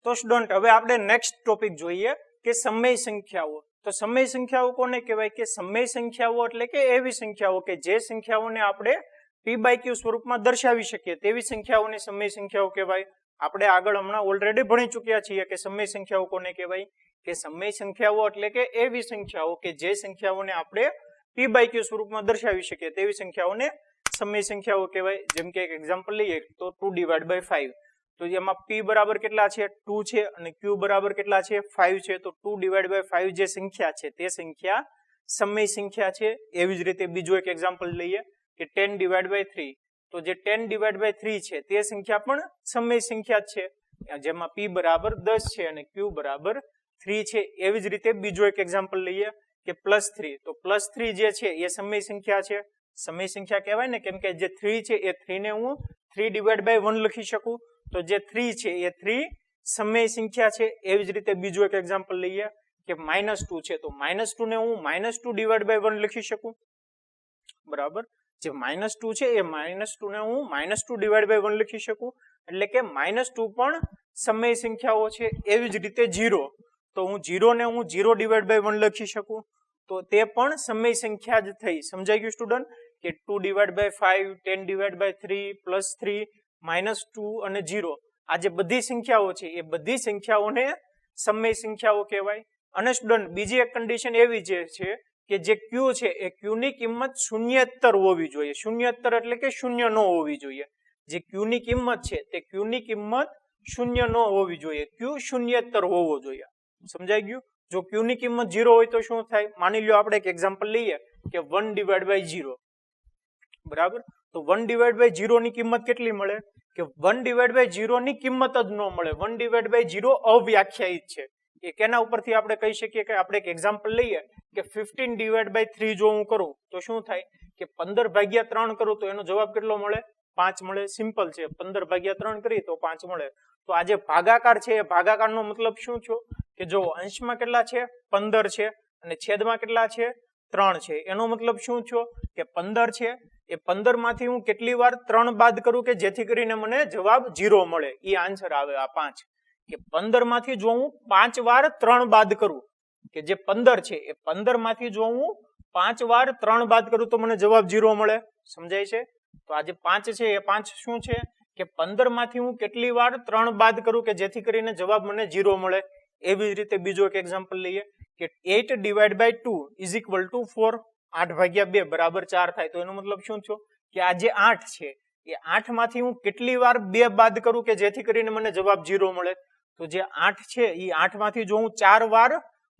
તો સ્ટુડન્ટ હવે આપણે નેક્સ્ટ ટોપિક જોઈએ કે સમય સંખ્યાઓ. તો સમય સંખ્યાઓ કોને કહેવાય કે સમય સંખ્યાઓ એટલે કે એવી સંખ્યાઓ કે જે સંખ્યાઓને આપણે p બાય q સ્વરૂપમાં દર્શાવી શકીએ તેવી સંખ્યાઓને સમય સંખ્યાઓ કહેવાય. આપણે આગળ હમણાં ઓલરેડી ભણી ચૂક્યા છીએ કે સમય સંખ્યાઓ કોને કહેવાય કે સમય સંખ્યાઓ એટલે કે એવી સંખ્યાઓ કે જે સંખ્યાઓને આપણે p બાય q સ્વરૂપમાં દર્શાવી શકીએ તેવી સંખ્યાઓને સમય સંખ્યાઓ કહેવાય. જેમ કે એક એક્ઝામ્પલ લઈએ તો 2/5. તો એમાં p બરાબર કેટલા છે 2 છે અને q બરાબર કેટલા છે 5 છે. તો 2/5 જે સંખ્યા છે તે સંખ્યા સમય સંખ્યા છે. એવી જ રીતે બીજું એક એક્ઝામ્પલ લઈએ કે 10/3. તો જે 10/3 છે તે સંખ્યા પણ સમય સંખ્યા છે જેમાં p બરાબર 10 છે અને q બરાબર 3 છે. એવી જ રીતે બીજું એક એક્ઝામ્પલ લઈએ કે +3. તો +3 જે છે એ સમય સંખ્યા છે. સમય સંખ્યા કહેવાય ને કેમ કે જે 3 છે એ 3 ને હું 3/1 લખી શકું. તો જે 3 છે એ 3 સમય સંખ્યા છે. એવી જ રીતે બીજું એક એક્ઝામ્પલ લઈએ કે -2 છે. તો -2 ને હું -2/1 લખી શકું. બરાબર. જે -2 છે એ -2 ને હું -2/1 લખી શકું. એટલે કે -2 પણ સમય સંખ્યાઓ છે. એવી જ રીતે 0. તો હું 0 ને હું 0/1 લખી શકું. તો તે પણ સમય સંખ્યા જ થઈ. સમજાઈ ગયું સ્ટુડન્ટ કે 2/5, 10/3, +3, -2 અને 0 આ જે બધી સંખ્યાઓ છે એ બધી સંખ્યાઓને સમય સંખ્યાઓ કહેવાય. અને સ્ટુડન્ટ બીજી એક કન્ડિશન એવી છે કે જે q છે એ q ની કિંમત શૂન્યેતર હોવી જોઈએ. શૂન્યેતર એટલે કે શૂન્ય ન હોવી જોઈએ. જે q ની કિંમત છે તે q ની કિંમત શૂન્ય ન હોવી જોઈએ. q શૂન્યેતર હોવો જોઈએ. સમજાઈ ગયું. જો q ની કિંમત 0 હોય તો શું થાય? માની લો આપણે એક એક્ઝામ્પલ લઈએ કે 1/0. બરાબર. તો 1/0 ની કિંમત કેટલી મળે કે 1/0 ની કિંમત જ ન મળે. 1/0 અવ્યાખ્યાયિત છે. એ કેના ઉપરથી આપણે કહી શકીએ કે આપણે એક એક્ઝામ્પલ લઈએ કે 15/3 જો હું કરું તો શું થાય કે 15/3 કરું તો એનો જવાબ કેટલો મળે? 5 મળે. સિમ્પલ છે. 15/3 કરી તો 5 મળે. તો આ જે ભાગાકાર છે એ ભાગાકારનો મતલબ શું છે કે જો અંશમાં કેટલા છે 15 છે અને છેદમાં કેટલા છે 3 છે. એનો મતલબ શું છે કે 15 છે એ 15 માંથી હું કેટલી વાર 3 બાદ કરું કે જેથી કરીને મને જવાબ 0 મળે. એ આન્સર આવે આ 5. કે 15 માંથી જો હું 5 વાર 3 બાદ કરું કે જે 15 છે એ 15 માંથી જો હું 5 વાર 3 બાદ કરું તો મને જવાબ 0 મળે. સમજાય છે. તો આ જે 5 છે એ 5 શું છે કે 15 માંથી હું કેટલી વાર 3 બાદ કરું કે જેથી કરીને જવાબ મને 0 મળે. એવી જ રીતે બીજો એક એક્ઝામ્પલ લઈએ કે 8/2 = 4. 8/2 બરાબર 4 થાય. તો એનો મતલબ શું થયો કે આ જે 8 છે એ 8 માંથી હું કેટલી વાર 2 બાદ કરું કે જેથી કરીને મને જવાબ 0 મળે. તો જે 8 છે એ 8 માંથી જો હું 4 વાર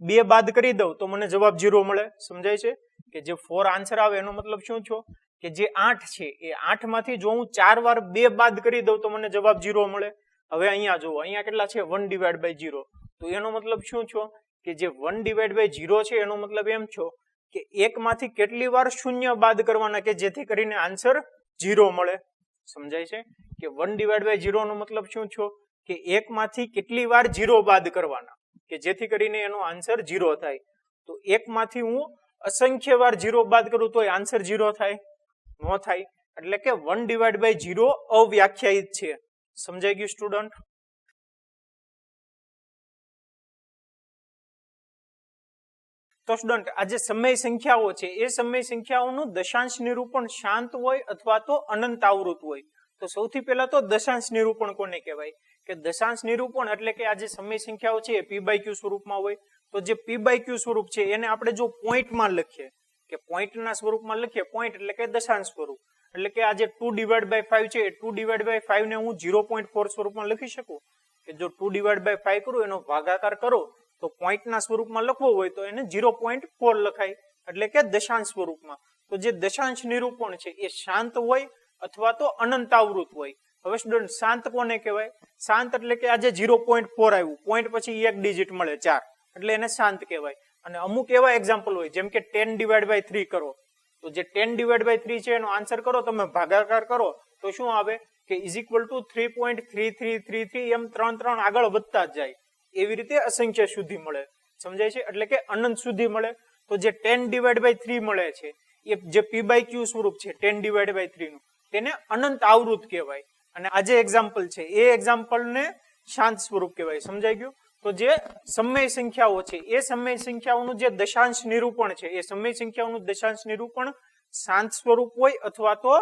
2 બાદ કરી દઉં તો મને જવાબ 0 મળે. સમજાય છે કે જે 4 આન્સર આવે એનો મતલબ શું થયો કે જે 8 છે એ 8 માંથી જો હું 4 વાર 2 બાદ કરી દઉં તો મને જવાબ 0 મળે. હવે અહીંયા જુઓ અહીંયા કેટલા છે 1/0. તો એનો મતલબ શું થયો કે જે 1/0 છે એનો મતલબ એમ થયો કે 1 માંથી કેટલી વાર શૂન્ય બાદ કરવાના કે જેથી કરીને આન્સર 0 મળે. સમજાય છે કે 1/0 નો મતલબ શું થયો કે 1 માંથી કેટલી વાર 0 બાદ કરવાના કે જેથી કરીને એનો આન્સર 0 થાય. તો 1 માંથી હું અસંખ્ય વાર 0 બાદ કરું તો આન્સર 0 થાય ન થાય. એટલે કે 1/0 અવ્યાખ્યાયિત છે. સમજાઈ ગયું સ્ટુડન્ટ. તો સ્ટુડન્ટ આ જે સમય સંખ્યાઓ છે એ સમય સંખ્યાઓનું દશાંશ નિરૂપણ શાંત હોય અથવા તો અનંત આવૃત હોય. તો સૌથી પહેલા તો દશાંશ નિરૂપણ કોને કહેવાય કે દશાંશ નિરૂપણ એટલે કે આ જે સમય સંખ્યાઓ છે એ p/q સ્વરૂપમાં હોય. તો જે p/q સ્વરૂપ છે એને આપણે જો પોઈન્ટમાં લખીએ કે પોઈન્ટના સ્વરૂપમાં લખીએ પોઈન્ટ એટલે કે દશાંશ સ્વરૂપ એટલે કે આ જે 2/5 છે એ 2/5 ને હું 0.4 સ્વરૂપમાં લખી શકું કે જો 2/5 કરું એનો ભાગાકાર કરો તો પોઈન્ટના સ્વરૂપમાં લખવો હોય તો એને 0.4 લખાય એટલે કે દશાંશ સ્વરૂપમાં. તો જે દશાંશ નિરૂપણ છે એ શાંત હોય અથવા તો અનંત આવૃત હોય. હવે સ્ટુડન્ટ શાંત કોને કહેવાય? શાંત એટલે કે આ જે 0.4 આવ્યું પોઈન્ટ પછી એક ડિજિટ મળે 4 એટલે એને શાંત કહેવાય. અને અમુક એવા એક્ઝામ્પલ હોય જેમ કે 10/3 કરો તો જે 10/3 છે એનો આન્સર કરો તમે ભાગાકાર કરો તો શું આવે કે = 3.3333 એમ 3 આગળ વધતા જ જાય. એવી રીતે અસંખ્ય સુધી મળે. સમજાય છે એટલે કે અનંત સુધી મળે. તો જે 10/3 મળે છે એ જે p/q સ્વરૂપ છે 10/3 નું તેને અનંત આવૃત કહેવાય. અને આ જે એક્ઝામ્પલ છે એ એક્ઝામ્પલ ને શાંત સ્વરૂપ કહેવાય. સમજાઈ ગયું? તો જે સમય સંખ્યાઓ છે એ સમય સંખ્યાઓનું જે દશાંશ નિરૂપણ છે એ સમય સંખ્યાઓનું દશાંશ નિરૂપણ શાંત સ્વરૂપ હોય અથવા તો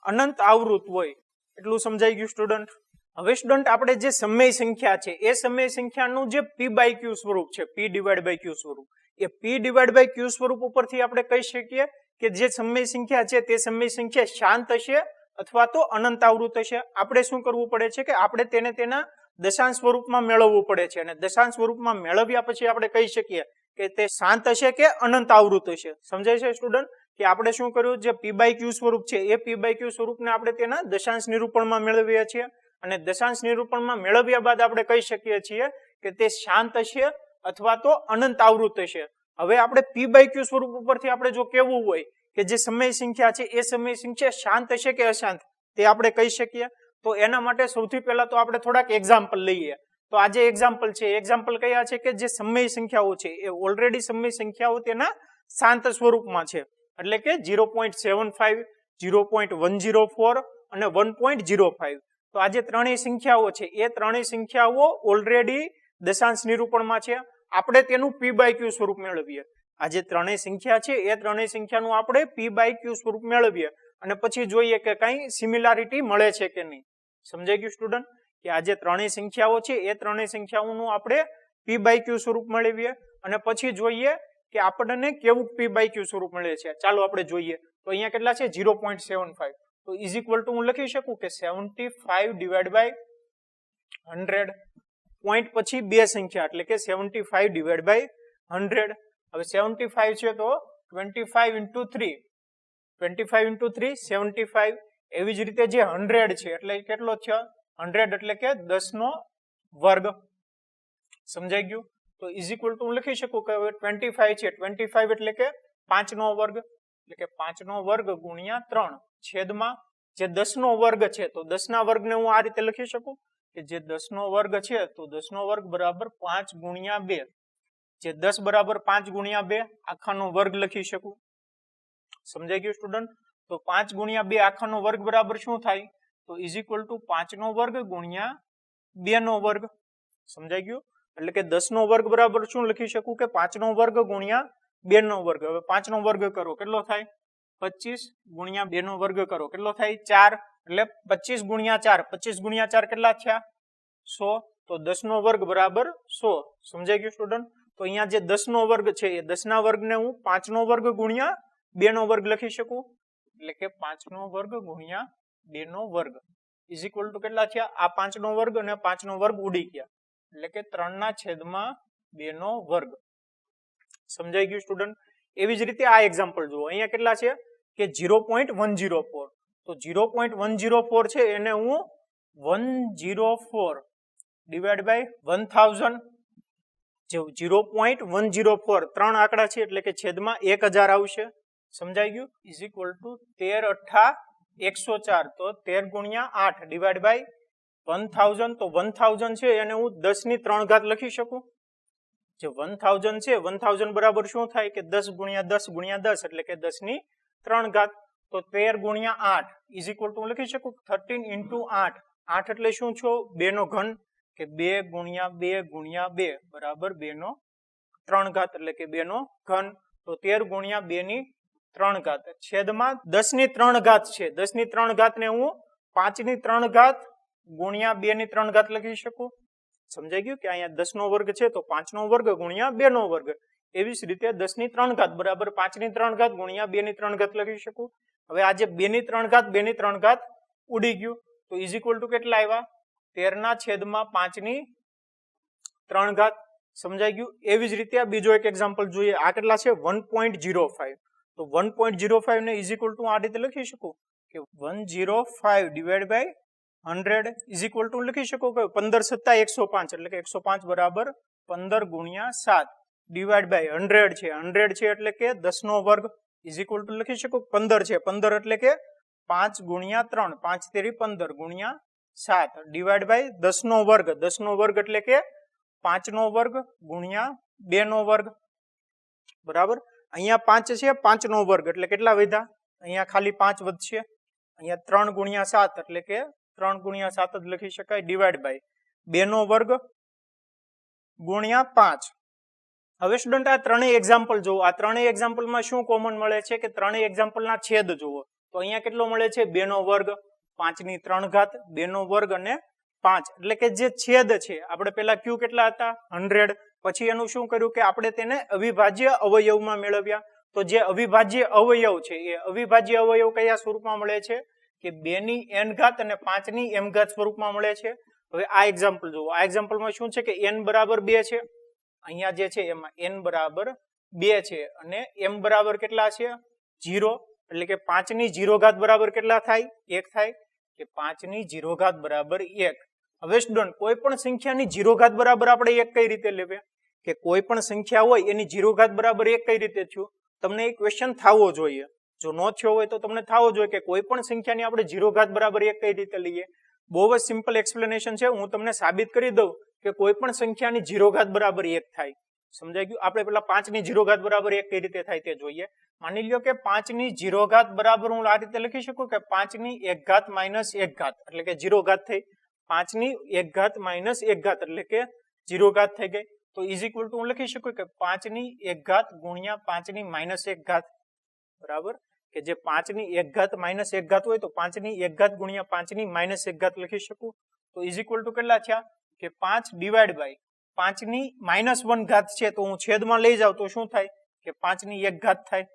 અનંત આવૃત હોય. એટલું સમજાઈ ગયું સ્ટુડન્ટ? હવે સ્ટુડન્ટ આપણે જે સમય સંખ્યા છે એ સમય સંખ્યાનું જે p બાય q સ્વરૂપ છે, p ડિવાઇડ બાય q સ્વરૂપ, એ p ડિવાઇડ બાય q સ્વરૂપ ઉપરથી આપણે કહી શકીએ કે જે સમય સંખ્યા છે તે સમય સંખ્યા શાંત હશે અથવા તો અનંત આવૃત હશે. આપણે શું કરવું પડે છે કે આપણે તેને તેના દશાંશ સ્વરૂપમાં મેળવવું પડે છે, અને દશાંશ સ્વરૂપમાં મેળવ્યા પછી આપણે કહી શકીએ કે તે શાંત હશે કે અનંત આવૃત હશે. સમજાય છે સ્ટુડન્ટ? કે આપણે શું કર્યું, જે p બાય q સ્વરૂપ છે એ p બાય q સ્વરૂપને આપણે તેના દશાંશ નિરૂપણમાં મેળવીએ છીએ, અને દશાંશ નિરૂપણમાં મેળવ્યા બાદ આપણે કહી શકીએ છીએ કે તે શાંત હશે અથવા તો અનંત આવૃત હશે. હવે આપણે p બાય q સ્વરૂપ ઉપરથી આપણે જો કહેવું હોય કે જે સમય સંખ્યા છે એ સમય સંખ્યા શાંત હશે કે અશાંત, તે આપણે કહી શકીએ. તો એના માટે સૌથી પહેલા તો આપણે થોડાક એક્ઝામ્પલ લઈએ. તો આ જે એક્ઝામ્પલ છે, એક્ઝામ્પલ કયા છે કે જે સમય સંખ્યાઓ છે એ ઓલરેડી સમય સંખ્યાઓ તેના શાંત સ્વરૂપમાં છે, એટલે કે 0.75, 0.104 અને 1.05. તો આ જે ત્રણેય સંખ્યાઓ છે એ ત્રણેય સંખ્યાઓ ઓલરેડી દશાંશ નિરૂપણમાં છે. આપણે તેનું p બાય q સ્વરૂપ મેળવીએ. આ જે ત્રણેય સંખ્યા છે એ ત્રણેય સંખ્યાનું આપણે p બાય q સ્વરૂપ મેળવીએ અને પછી જોઈએ કે કઈ સિમિલારિટી મળે છે કે નહીં. સમજાઈ ગયું સ્ટુડન્ટ? કે આ જે ત્રણેય સંખ્યાઓ છે એ ત્રણેય સંખ્યાઓનું આપણે p બાય q સ્વરૂપ મેળવીએ અને પછી જોઈએ કે આપણને કેવું p બાય q સ્વરૂપ મળે છે. ચાલો આપણે જોઈએ. તો અહીંયા કેટલા છે? 0.75. તો ઇઝ ઇક્વલ ટુ હું લખી શકું કે 75 ડિવાઇડ બાય 100. પોઈન્ટ પછી બે સંખ્યા એટલે કે 75 ડિવાઇડ બાય 100. હવે 75 છે તો 25 into 3, 25 into 3 75. એવી જ રીતે જે 100 છે એટલે કેટલો છે? 100 એટલે કે 10 નો વર્ગ. સમજાઈ ગયું? તો ઇઝ ઇક્વલ ટુ હું લખી શકું કે 25 છે, 25 એટલે કે 5 નો વર્ગ, એટલે કે 5 નો વર્ગ ગુણ્યા 3 છેદમાં જે 10 નો વર્ગ છે, તો 10 ના વર્ગને હું આ રીતે લખી શકું કે જે 10 નો વર્ગ છે તો 10 નો વર્ગ બરાબર 5 ગુણ્યા 2. જે 10 બરાબર 5 ગુણ્યા 2 આખાનો વર્ગ લખી શકું. સમજાઈ ગયું સ્ટુડન્ટ? તો 5 ગુણ્યા 2 આખાનો વર્ગ બરાબર શું થાય? તો ઇઝ ઇક્વલ ટુ 5 નો વર્ગ ગુણ્યા 2 નો વર્ગ. સમજાઈ ગયું? એટલે કે 10 નો વર્ગ બરાબર શું લખી શકું કે 5 નો વર્ગ ગુણ્યા 2 નો વર્ગ. હવે 5 નો વર્ગ કરો કેટલો થાય? 25 ગુણ્યા 2 નો વર્ગ કરો કેટલો થાય? 4. એટલે 25 ગુણ્યા 4, 25 ગુણ્યા 4 કેટલા થયા? 100. તો 10 નો વર્ગ બરાબર 100. સમજાઈ ગયું સ્ટુડન્ટ? તો અહીંયા જે 10 નો વર્ગ છે એ 10 ના વર્ગને હું 5 નો વર્ગ ગુણ્યા 2 નો વર્ગ લખી શકું, એટલે કે 5 નો વર્ગ ગુણ્યા 2 નો વર્ગ ઇઝ ઇક્વલ ટુ કેટલા થયા? આ 5 નો વર્ગ અને 5 નો વર્ગ ઉડી ગયા, એટલે કે 3 ના છેદમાં 2 નો વર્ગ. સમજાઈ ગયું સ્ટુડન્ટ? એવી જ રીતે આ એક્ઝામ્પલ જુઓ. અહીંયા કેટલા છે કે 0.104. તો 0.104 છે એને હું 104 ડિવાઇડ બાય 1000. 0.104 ત્રણ આંકડા છે એટલે કે છેદમાં 1000 આવશે. સમજાઈ ગયું? Is equal two 13 અઠા 104. તો 13 ગુણ્યા 8 ડિવાઇડ બાય 1000. તો 1000 છે એને હું 10 ની 3 ઘાત લખી શકું. જે 1000 છે 1000 બરાબર શું થાય કે 10 ગુણ્યા 10 ગુણ્યા 10 એટલે કે 10 ની 3 ઘાત. તો 13 ગુણ્યા 8 ઇઝ ઇક્વલ ટુ હું લખી શકું 13 into 8. 8 એટલે શું છો? 2 નો ઘન, કે 2 ગુણ્યા 2 ગુણ્યા 2 બરાબર 2 નો 3 ઘાત એટલે કે 2 નો ઘન. તો 13 ગુણ્યા 2 ની 3 ઘાત છેદમાં 10 ની 3 ઘાત છે. 10 ની 3 ઘાત ને હું 5 ની 3 ઘાત ગુણ્યા 2 ની 3 ઘાત લખી શકું. સમજાઈ ગયું? કે અહીંયા 10 નો વર્ગ છે તો 5 નો વર્ગ ગુણ્યા 2 નો વર્ગ. એવી જ રીતે 10 ની 3 ઘાત બરાબર 5 ની 3 ઘાત ગુણ્યા 2 ની 3 ઘાત લખી શકું. હવે આ જે 2 ની 3 ઘાત 2 ની 3 ઘાત ઉડી ગયું. તો ઇઝ ઇક્વલ ટુ કેટલા આવ્યા? 13 ના છેદમાં 5 ની 3 ઘાત. સમજાઈ ગયું? એવી જ રીતે આ બીજો એક એક્ઝામ્પલ જોઈએ. આ કેટલા છે? 1.05. તો 1.05 ને ઇઝ ઇક્વલ ટુ આ રીતે લખી શકું કે 105 divide by 100 is equal to લખી શકો કે 15 સત્તા 105 એટલે કે 105 બરાબર 15 ગુણ્યા 7 ડિવાઇડ બાય 100 છે. 100 છે એટલે કે 10 નો વર્ગ ઇઝ ઇક્વલ ટુ લખી શકો 15 છે. 15 એટલે કે 5 ગુણ્યા 3, 5 તેરી 15 ગુણ્યા 7 ડિવાઇડ બાય 10 નો વર્ગ. 10 નો વર્ગ એટલે કે 5 નો વર્ગ ગુણ્યા 2 નો વર્ગ બરાબર. અહીંયા 5 છે, 5 નો વર્ગ એટલે કેટલા વધ્યા? અહીંયા ખાલી 5 વધશે. અહીંયા 3 ગુણ્યા 7 એટલે કે 3 ગુણ્યા 7 જ લખી શકાય ડિવાઇડ બાય 2 નો વર્ગ ગુણ્યા 5. હવે સ્ટુડન્ટ આ ત્રણેય એક્ઝામ્પલ જુઓ. આ ત્રણેય એક્ઝામ્પલમાં શું કોમન મળે છે કે ત્રણેય એક્ઝામ્પલના છેદ જુઓ. તો અહીંયા કેટલો મળે છે? 2 નો વર્ગ, 5 ની 3 ઘાત, 2 નો વર્ગ અને 5. એટલે કે જે છેદ છે આપણે પેલા ક્યુ કેટલા હતા? 100. પછી એનું શું કર્યું કે આપણે તેને અવિભાજ્ય અવયવમાં મેળવ્યા. તો જે અવિભાજ્ય અવયવ છે એ અવિભાજ્ય અવયવ કયા સ્વરૂપમાં મળે છે? કે 2 ની n ઘાત અને 5 ની m ઘાત સ્વરૂપમાં મળે છે. હવે આ એક્ઝામ્પલ જુઓ. આ એક્ઝામ્પલમાં શું છે કે n બરાબર 2 છે. અહીંયા જે છે એમાં n બરાબર 2 છે અને m બરાબર કેટલા છે? 0. એટલે કે 5 ની 0 ઘાત બરાબર કેટલા થાય? 1 થાય. કે 5 ની 0 ઘાત બરાબર 1. હવે સ્ટુડન્ટ કોઈ પણ સંખ્યાની 0 ઘાત બરાબર આપણે 1 કઈ રીતે લેવે? કે કોઈ પણ સંખ્યા હોય એની 0 ઘાત બરાબર 1 કઈ રીતે થયું? તમને એક ક્વેશ્ચન થવો જોઈએ. જો ન થયો હોય તો તમને થવો જોઈએ કે કોઈ પણ સંખ્યાની આપણે 0 ઘાત બરાબર 1 કઈ રીતે લઈએ? બહુ જ સિમ્પલ એક્સપ્લેનેશન છે. હું તમને સાબિત કરી દઉં કે કોઈ પણ સંખ્યાની 0 ઘાત બરાબર 1 થાય. સમજાઈ ગયું? આપણે પેલા 5 ની 0 ઘાત બરાબર 1 કઈ રીતે થાય તે જોઈએ. માની લ્યો કે 5 ની 0 ઘાત બરાબર હું આ રીતે લખી શકું કે 5 ની 1 ઘાત માઇનસ 1 ઘાત એટલે કે 0 ઘાત થઈ. 5 ની 1 ઘાત માઇનસ 1 ઘાત એટલે કે 0 ઘાત થઈ ગઈ. તો ઇઝ ઇક્વલ ટુ હું લખી શકું કે 5 ની 1 ઘાત ગુણ્યા 5 ની માઇનસ 1 ઘાત બરાબર. કે જે 5 ની 1 ઘાત માઇનસ 1 ઘાત હોય તો 5 ની 1 ઘાત ગુણ્યા 5 ની માઇનસ 1 ઘાત લખી શકું. તો ઇઝ ઇક્વલ ટુ કેટલા થયા? કે 5 ડિવાઈડ બાય 5 ની માઇનસ 1 ઘાત છે તો હું છેદમાં લઈ જાઉં તો શું થાય? કે 5 ની 1 ઘાત થાય.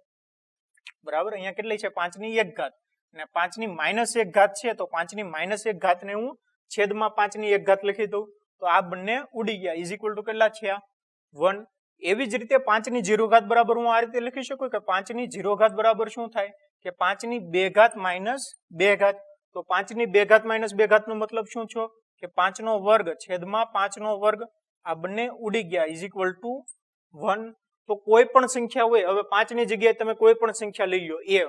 બરાબર. અહીંયા કેટલી છે? 5 ની 1 ઘાત અને 5 ની માઇનસ 1 ઘાત છે તો 5 ની માઇનસ 1 ઘાત ને હું છેદમાં 5 ની 1 ઘાત લખી દઉં. તો આ બંને ઉડી ગયા. ઇઝ ઇક્વલ ટુ કેટલા છે? 1. એવી જ રીતે 5 ની 0 ઘાત બરાબર હું આ રીતે લખી શકું કે 5 ની 0 ઘાત બરાબર શું થાય? કે 5 ની 2 ઘાત માઇનસ 2 ઘાત. તો 5 ની 2 ઘાત માઇનસ 2 ઘાત નો મતલબ શું છે? કે 5 નો વર્ગ છેદમાં 5 નો વર્ગ. આ બંને ઉડી ગયા. Is equal two 1. તો કોઈ પણ સંખ્યા હોય, હવે 5 ની જગ્યાએ તમે કોઈ પણ સંખ્યા લઈ લો. a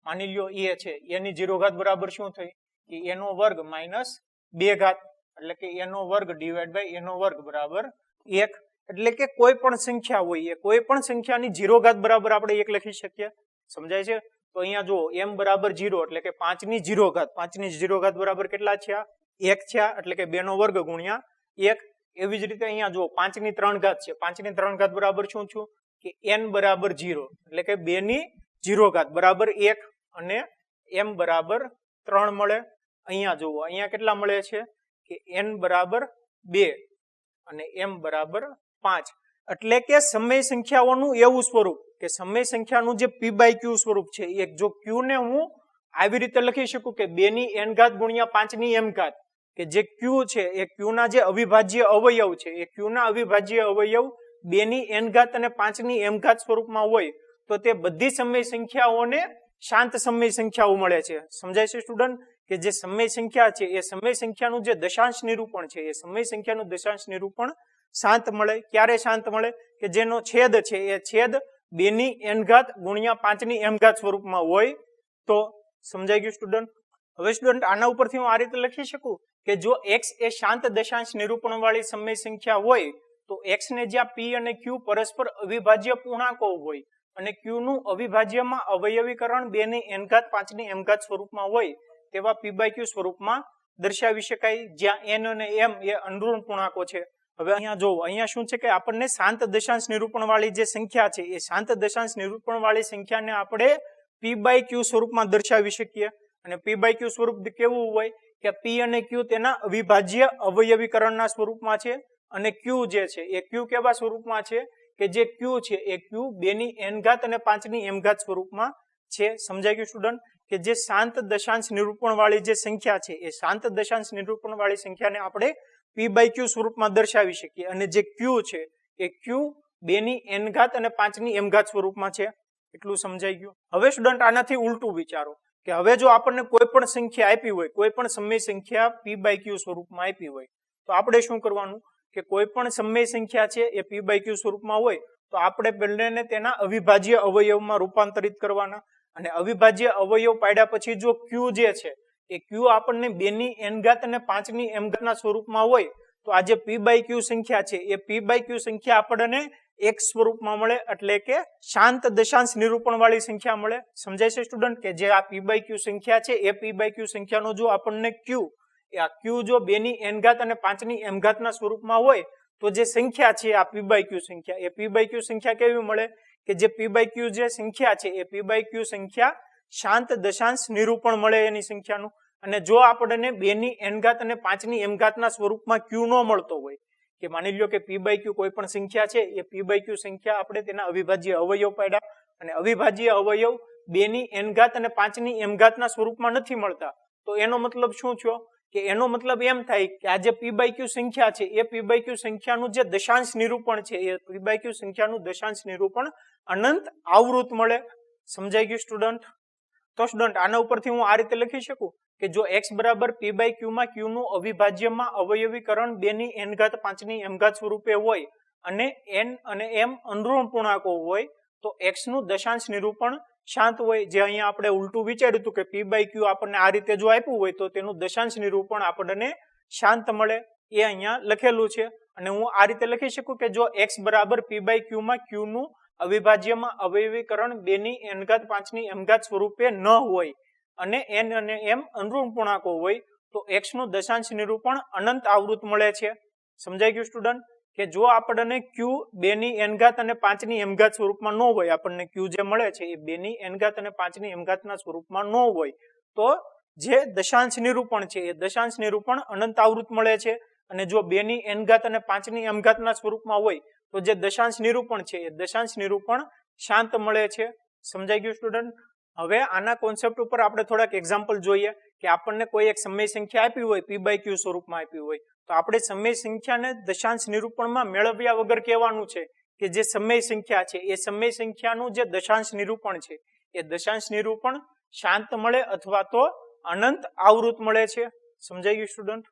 માની લ્યો a છે. a ની 0 ઘાત બરાબર શું થઈ? કે a નો વર્ગ માઇનસ 2 ઘાત એટલે કે a નો વર્ગ ડિવાઈડ બાય a નો વર્ગ બરાબર 1. એટલે કે કોઈ પણ સંખ્યા હોય એ કોઈ પણ સંખ્યાની 0 ઘાત બરાબર આપણે 1 લખી શકીએ. સમજાય છે? તો અહીંયા જો m બરાબર 0 એટલે કે 5 ની 0 ઘાત. 5 ની 0 ઘાત બરાબર કેટલા થયા? 1 થયા. એટલે કે 2 નો વર્ગ ગુણ્યા 1. એવી જ રીતે અહીંયા જો 5 ની 3 ઘાત છે. 5 ની 3 ઘાત બરાબર શું થયું? કે n બરાબર 0 એટલે કે 2 ની 0 ઘાત બરાબર 1 અને m બરાબર 3 મળે. અહીંયા જુઓ અહીંયા કેટલા મળે છે? કે n બરાબર 2 અને m બરાબર 5. એટલે કે સમય સંખ્યાઓનું એવું સ્વરૂપ કે સમય સંખ્યાનું જે p બાય q સ્વરૂપ છે એ જો q ને હું આવી રીતે લખી શકું કે 2 ની n ઘાત ગુણ્યા 5 ની m ઘાત. કે જે q છે એ q ના જે અવિભાજ્ય અવયવ છે એ q ના અવિભાજ્ય અવયવ 2 ની n ઘાત અને 5 ની m ઘાત સ્વરૂપમાં હોય તો તે બધી સમય સંખ્યાઓને શાંત સમય સંખ્યાઓ મળે છે. સમજાય છે સ્ટુડન્ટ? કે જે સમય સંખ્યા છે એ સમય સંખ્યાનું જે દશાંશ નિરૂપણ છે એ સમય સંખ્યાનું દશાંશ નિરૂપણ શાંત મળે. ક્યારે શાંત મળે? કે જેનો છેદ છે એ છેદ 2 ની n ઘાત ગુણ્યા 5 ની m ઘાત સ્વરૂપમાં હોય તો. સમજાઈ ગયું સ્ટુડન્ટ? હવે સ્ટુડન્ટ આના ઉપરથી હું આ રીતે લખી શકું કે જો x એ શાંત દશાંશ નિરૂપણ વાળી સમય સંખ્યા હોય તો x ને જ્યાં p અને q પરસ્પર અવિભાજ્ય પૂર્ણાંકો હોય અને q નું અવિભાજ્યમાં અવયવીકરણ 2 ની n ઘાત 5 ની m ઘાત સ્વરૂપમાં હોય તેવા p બાય q સ્વરૂપમાં દર્શાવી શકાય જ્યાં n અને m એ અનુરૂણ પૂર્ણાંકો છે. હવે અહીંયા જો અહીંયા શું છે કે આપણને શાંત દશાંશ નિરૂપણ વાળી જે સંખ્યા છે એ શાંત દશાંશ નિરૂપણ વાળી સંખ્યાને આપણે p બાય q સ્વરૂપમાં દર્શાવી શકીએ. અને p બાય q સ્વરૂપ કેવું હોય કે p અને q તેના અવિભાજ્ય અવયવીકરણના સ્વરૂપમાં છે અને q જે છે એ q કેવા સ્વરૂપમાં છે? કે જે q છે એ q 2 ની n ઘાત અને 5 ની m ઘાત સ્વરૂપમાં છે. સમજાઈ ગયું સ્ટુડન્ટ? કે જે શાંત દશાંશ નિરૂપણ વાળી જે સંખ્યા છે એ શાંત દશાંશ નિરૂપણ વાળી સંખ્યાને આપણે p બાય q સ્વરૂપમાં દર્શાવી શકીએ અને જે q છે એ q 2 ની n ઘાત અને 5 ની m ઘાત સ્વરૂપમાં છે. એટલું સમજાઈ ગયું? હવે સ્ટુડન્ટ આનાથી ઉલટું વિચારો કે હવે જો આપણને કોઈ પણ સંખ્યા આપી હોય, કોઈ પણ સમય સંખ્યા p બાય q સ્વરૂપમાં આપી હોય તો આપણે શું કરવાનું? કે કોઈ પણ સમય સંખ્યા છે એ p બાય q સ્વરૂપમાં હોય તો આપણે બંનેને તેના અવિભાજ્ય અવયવમાં રૂપાંતરિત કરવાના. અને અવિભાજ્ય અવયવ પાડ્યા પછી જો q જે છે એ q આપણને 2 ની n ઘાત અને 5 ની m ઘાતના સ્વરૂપમાં હોય તો આ જે p બાય q સંખ્યા છે એ p બાય q સંખ્યા આપણને x સ્વરૂપમાં મળે એટલે કે શાંત દશાંશ નિરૂપણ વાળી સંખ્યા મળે. સમજાય છે સ્ટુડન્ટ? કે જે આ p બાય q સંખ્યા છે એ p બાય q સંખ્યાનો જો આપણને q આ ક્યુ જો 2 ની n ઘાત અને 5 ની m ઘાતના સ્વરૂપમાં હોય તો જે સંખ્યા છે આ p બાય q સંખ્યા, એ p બાય q સંખ્યા કેવી મળે કે જે p બાય q જે સંખ્યા છે એ p બાય q સંખ્યા શાંત દશાંશ નિરૂપણ મળે એની સંખ્યાનું. અને જો આપણને 2 ની n ઘાત અને 5 ની m ઘાતના સ્વરૂપમાં q ન મળતો હોય કે માની લ્યો કે p બાય q કોઈ પણ સંખ્યા છે એ p બાય q સંખ્યા આપણે તેના અવિભાજ્ય અવયવ પાડ્યા અને અવિભાજ્ય અવયવ 2 ની n ઘાત અને 5 ની m ઘાતના સ્વરૂપમાં નથી મળતા તો એનો મતલબ શું થયો કે એનો મતલબ એમ થાય કે આ જે p બાય q સંખ્યા છે એ p બાય q સંખ્યાનું જે દશાંશ નિરૂપણ છે એ p બાય q સંખ્યાનું દશાંશ નિરૂપણ અનંત આવૃત મળે. સમજાઈ ગયું સ્ટુડન્ટ? તો સ્ટુડન્ટ આના ઉપરથી હું આ રીતે લખી શકું કે જો x બરાબર p બાય q માં q નું અવિભાજ્યમાં અવયવીકરણ 2 ની n ઘાત 5 ની m ઘાત સ્વરૂપે હોય અને n અને m અનુરૂણ પૂર્ણાંકો હોય તો x નું દશાંશ નિરૂપણ શાંત હોય. જે અહીંયા આપણે ઉલટું વિચાર્યું હતું કે p બાય q આપણને આ રીતે જો આપ્યું હોય તો તેનું દશાંશ નિરૂપણ આપણને શાંત મળે, એ અહીંયા લખેલું છે. અને હું આ રીતે લખી શકું કે જો x બરાબર p બાય q માં q નું અવિભાજ્યમાં અવયવીકરણ 2 ની n ઘાત 5 ની m ઘાત સ્વરૂપે ન હોય અને n અને m અનુરૂણ પૂર્ણાંકો હોય તો x નું દશાંશ નિરૂપણ અનંત આવૃત મળે છે. સમજાઈ ગયું સ્ટુડન્ટ? કે જો આપણને q 2 ની n ઘાત અને 5 ની m ઘાત સ્વરૂપમાં ન હોય, આપણને q જે મળે છે એ 2 ની n ઘાત અને 5 ની m ઘાતના સ્વરૂપમાં ન હોય તો જે દશાંશ નિરૂપણ છે એ દશાંશ નિરૂપણ અનંત આવૃત મળે છે. અને જો 2 ની n ઘાત અને 5 ની m ઘાતના સ્વરૂપમાં હોય તો જે દશાંશ નિરૂપણ છે એ દશાંશ નિરૂપણ શાંત મળે છે. સમજાઈ ગયું સ્ટુડન્ટ? હવે આના કોન્સેપ્ટ ઉપર આપણે થોડાક એક્ઝામ્પલ જોઈએ કે આપણને કોઈ એક સમય સંખ્યા આપી હોય p બાય q સ્વરૂપમાં આપી હોય તો આપણે સમય સંખ્યાને દશાંશ નિરૂપણમાં મેળવ્યા વગર કહેવાનું છે કે જે સમય સંખ્યા છે એ સમય સંખ્યાનું જે દશાંશ નિરૂપણ છે એ દશાંશ નિરૂપણ શાંત મળે અથવા તો અનંત આવૃત મળે છે. સમજાઈ ગયું સ્ટુડન્ટ?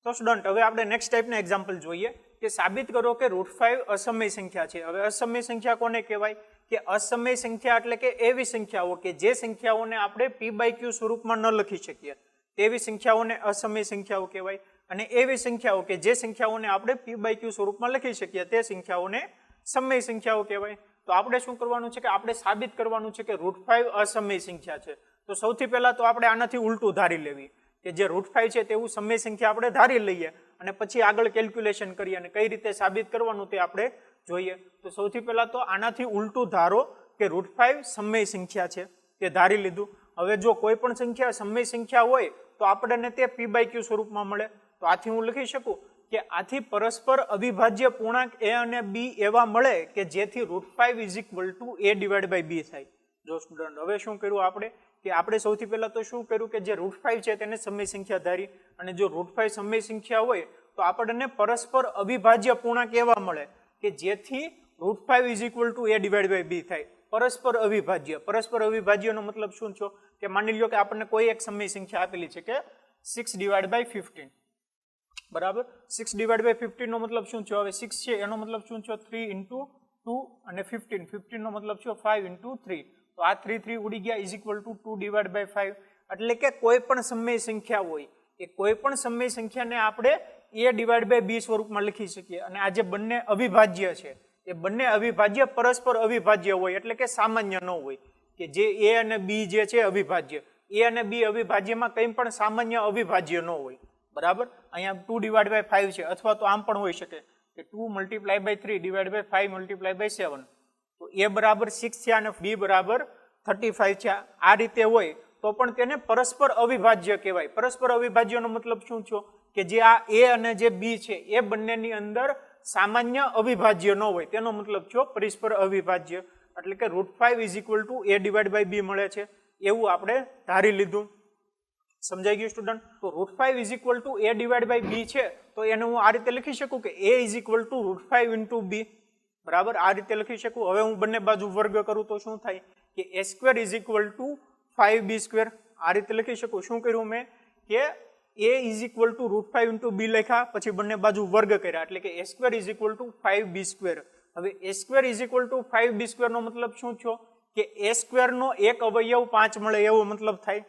તો સ્ટુડન્ટ હવે આપણે નેક્સ્ટ ટાઈપના એક્ઝામ્પલ જોઈએ કે સાબિત કરો કે √5 અસમય સંખ્યા છે. હવે અસમય સંખ્યા કોને કહેવાય કે અસમય સંખ્યા એટલે કે એવી સંખ્યાઓ કે જે સંખ્યાઓને આપણે p બાય q સ્વરૂપમાં ન લખી શકીએ તેવી સંખ્યાઓને અસમય સંખ્યાઓ કહેવાય. અને એવી સંખ્યાઓ કે જે સંખ્યાઓને આપણે p બાય q સ્વરૂપમાં લખી શકીએ તે સંખ્યાઓને સમય સંખ્યાઓ કહેવાય. તો આપણે શું કરવાનું છે કે આપણે સાબિત કરવાનું છે કે √5 અસમય સંખ્યા છે. તો સૌથી પહેલા તો આપણે આનાથી ઉલટું ધારી લેવી કે જે √5 છે તેવું સમય સંખ્યા આપણે ધારી લઈએ અને પછી આગળ કેલ્ક્યુલેશન કરીએ અને કઈ રીતે સાબિત કરવાનું તે આપણે જોઈએ. તો સૌથી પહેલા તો આનાથી ઉલટું ધારો કે √5 સમય સંખ્યા છે તે ધારી લીધું. હવે જો કોઈ પણ સંખ્યા સમય સંખ્યા હોય તો આપણને તે p બાય q સ્વરૂપમાં મળે. તો આથી હું લખી શકું કે આથી પરસ્પર અવિભાજ્ય પૂર્ણાંક a અને b એવા મળે કે જેથી √5 = a ડિવાઇડ બાય b થાય. જો સ્ટુડન્ટ હવે શું કર્યું આપણે કે આપણે સૌથી પહેલા તો શું કર્યું કે જે √5 છે તેને સમય સંખ્યા ધારી અને જો √5 સમય સંખ્યા હોય તો આપણને પરસ્પર અવિભાજ્ય પૂર્ણાંક એવા મળે કે જેથી √5 = a ડિવાઇડ બાય b થાય. પરસ્પર અવિભાજ્ય. પરસ્પર અવિભાજ્યનો મતલબ શું છે કે માની લ્યો કે આપણને કોઈ એક સમય સંખ્યા આપેલી છે કે 6 ડિવાઇડ બાય 15 બરાબર. 6 ડિવાઇડ બાય 15 નો મતલબ શું છે? હવે 6 છે એનો મતલબ શું છે? 3 × 2 અને 15. 15 નો મતલબ છે 5 × 3. તો આ 3 3 ઉડી ગયા = 2 ડિવાઇડ બાય 5. એટલે કે કોઈ પણ સમય સંખ્યા હોય એ કોઈ પણ સમય સંખ્યાને આપણે a ડિવાઇડ બાય b સ્વરૂપમાં લખી શકીએ. અને આ જે બંને અવિભાજ્ય છે એ બંને અવિભાજ્ય પરસ્પર અવિભાજ્ય હોય એટલે કે સામાન્ય ન હોય કે જે a અને b જે છે અવિભાજ્ય, a અને b અવિભાજ્યમાં કંઈ પણ સામાન્ય અવિભાજ્ય ન હોય. બરાબર. અહીંયા 2 ડિવાઇડ બાય 5 છે અથવા તો આમ પણ હોઈ શકે કે 2 × 3 ડિવાઇડ બાય 5 × 7. તો a બરાબર 6 છે અને b બરાબર 35 છે. આ રીતે હોય તો પણ તેને પરસ્પર અવિભાજ્ય કહેવાય. પરસ્પર અવિભાજ્યનો મતલબ શું છે કે જે આ a અને જે b છે એ બંનેની અંદર સામાન્ય અવિભાજ્ય ન હોય તેનો મતલબ છે પરસ્પર અવિભાજ્ય. એટલે કે √5 = a ડિવાઇડ બાય b મળે છે એવું આપણે ધારી લીધું. સમજાઈ ગયું સ્ટુડન્ટ? તો √5 = a ડિવાઇડ બાય b છે તો એને હું આ રીતે લખી શકું કે a = √5 × b. બરાબર. આ રીતે લખી શકું. હવે હું બંને બાજુ વર્ગ કરું તો શું થાય કે a² = 5b². આ રીતે લખી શકું. શું કર્યું મેં કે a √5 × b લખ્યા પછી બંને બાજુ વર્ગ કર્યા એટલે કે a² = 5b². હવે a² = 5b² નો મતલબ શું થયો કે a² નો એક અવયવ 5 મળે એવો મતલબ થાય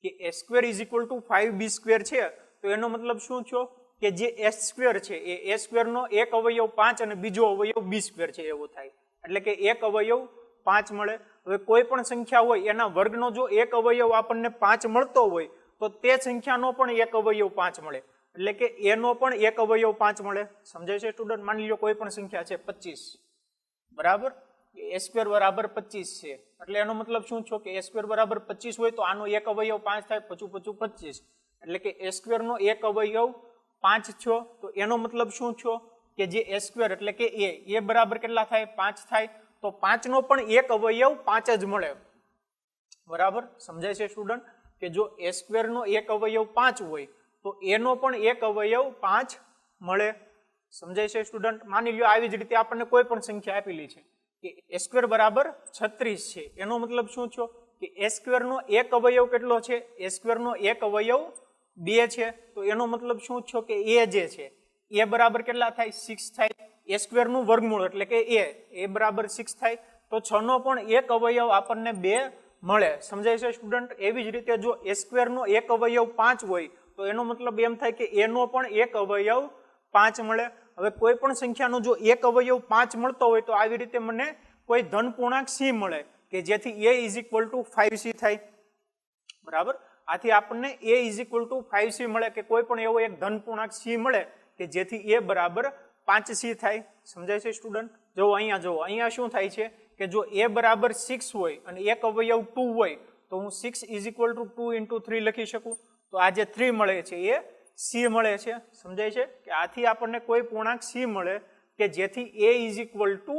કે a² = 5b² છે તો એનો મતલબ શું થયો કે જે s² છે એ a² નો એક અવયવ 5 અને બીજો અવયવ b² છે એવો થાય. એટલે કે એક અવયવ 5 મળે. હવે કોઈ પણ સંખ્યા હોય એના વર્ગનો જો એક અવયવ આપણને 5 મળતો હોય તો તે સંખ્યાનો પણ એક અવયવ 5 મળે, એટલે કે a નો પણ એક અવયવ 5 મળે. સમજાય છે સ્ટુડન્ટ? માની લો કોઈ પણ સંખ્યા છે 25, બરાબર, a સ્ક્વેર બરાબર 25 છે, એટલે એનો મતલબ શું છે કે a સ્ક્વેર બરાબર 25 હોય તો આનો એક અવયવ 5 થાય, 5 5 25, એટલે કે a સ્ક્વેર નો એક અવયવ 5 છો, તો એનો મતલબ શું છો કે જે a સ્ક્વેર એટલે કે a બરાબર કેટલા થાય? 5 થાય, તો 5 નો પણ એક અવયવ 5 જ મળે. બરાબર, સમજાય છે સ્ટુડન્ટ? કે જો a સ્ક્વેર નો એક અવયવ 5 હોય તો a નો પણ એક અવયવ 5 મળે. સમજાય છે સ્ટુડન્ટ? માની લો આવી જ રીતે આપણને કોઈ પણ સંખ્યા આપેલી છે કે a સ્ક્વેર બરાબર 36 છે, એનો મતલબ શું છો કે a સ્ક્વેર નો એક અવયવ કેટલો છે? a સ્ક્વેર નો એક અવયવ 2 છે, તો એનો મતલબ શું છો કે a જે છે a બરાબર કેટલા થાય? 6 થાય. a સ્ક્વેર નું વર્ગમૂળ એટલે કે a બરાબર 6 થાય, તો 6 નો પણ એક અવયવ આપણને 2 મળે. સમજાય છે સ્ટુડન્ટ? એવી જ રીતે જો a સ્ક્વેર નો એક અવયવ 5 હોય તો એનો મતલબ એમ થાય કે a નો પણ એક અવયવ 5 મળે. હવે કોઈ પણ સંખ્યાનો જો એક અવયવ 5 મળતો હોય તો આવી રીતે મને કોઈ ધન પૂર્ણાંક c મળે કે જેથી a is equal two 5c થાય. બરાબર, આથી આપણને a is equal two 5c મળે કે કોઈ પણ એવો એક ધન પૂર્ણાંક c મળે કે જેથી a બરાબર 5c થાય. સમજાય છે સ્ટુડન્ટ? જો અહીંયા શું થાય છે કે જો a બરાબર 6 હોય અને એક અવયવ 2 હોય તો હું 6 ઇઝ ઇક્વલ ટુ 2 ઇન્ટુ 3 લખી શકું, તો આ જે 3 મળે છે એ c મળે છે. સમજાય છે કે આથી આપણને કોઈ પૂર્ણાંક c મળે કે જેથી a is equal two